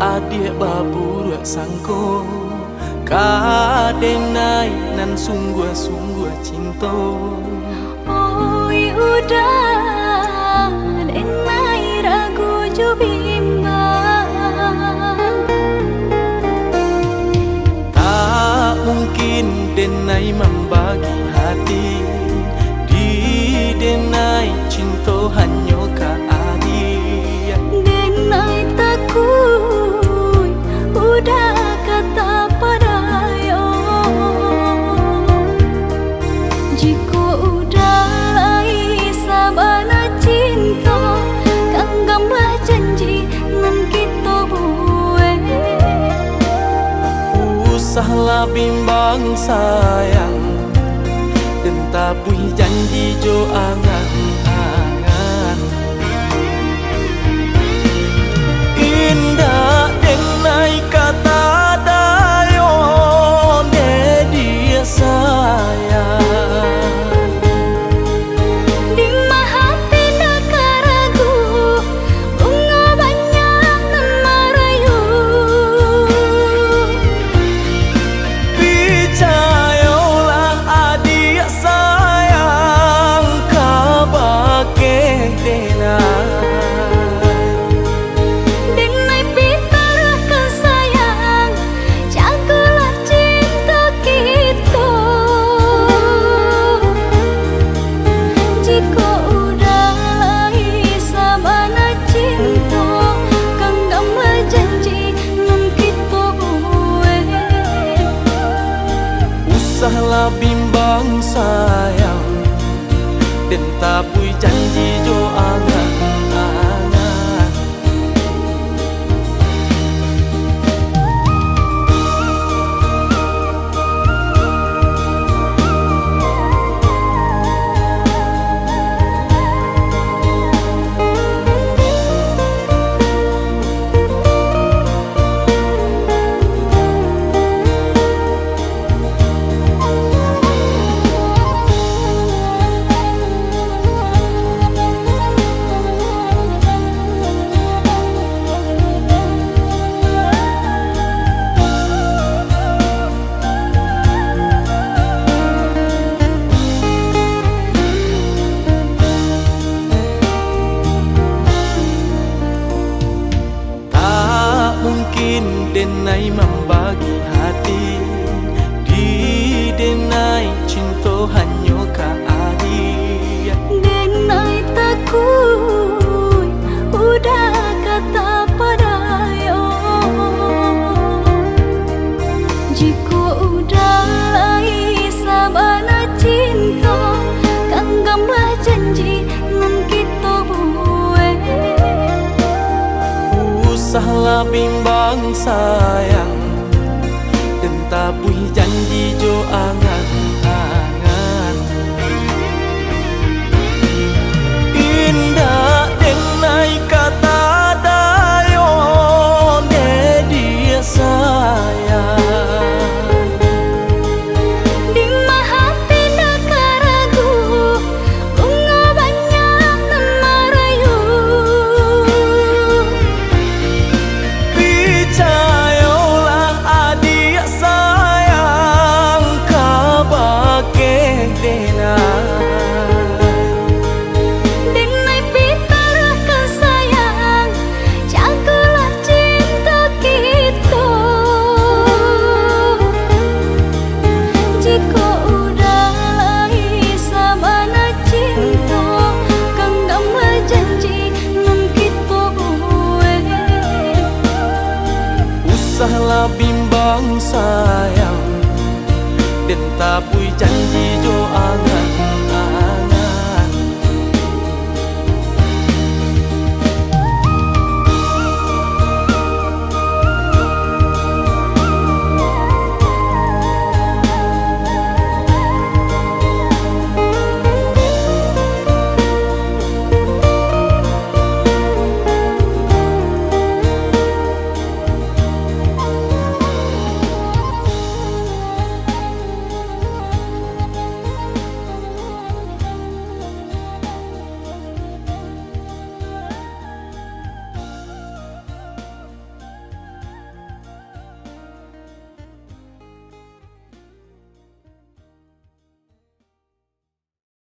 adik babur sangko kadenai nan sungguh-sungguh cinta. Oi udah denai ragu jo bimbang, tak mungkin denai membagi hati, di denai cinta hanya ka adik. denai takut udah kata padayo, jika udah lai sabana cinta kang gambah janji nan kita buat. Usahlah bimbang sayang, dan tabui janji jo angan-angan. Indah denai kata dayo ne dia sayang. Di hati nak ragu bunga banyak nan merayu, Percayalah adik sayang, kabake denai pitarahkan sayang, jagalah cinta kita. Jika udah lai sabana cinta kang gambah janji nan kita buat. Usahlah bimbang sayang, dan tabui janji jo angan-angan. Mungkin denai membagi hati, di denai cinta hanya ka adik. denai takut udah kata padayo, jika udah lai sabana cinta kang gambah janji nan kita buat. Usahlah bimbang sayang, dan tabui janji jo angan-angan. Indah denai kata dayo ne dia sayang. Di hati nak ragu bunga banyak nan merayu, Percayalah adik sayang, kabake denai pitarahkan sayang, jagalah cinta kita. Jika udah lai sabana cinta kang gambah janji nan kita buat. Usahlah bimbang sayang, dan tabui janji jo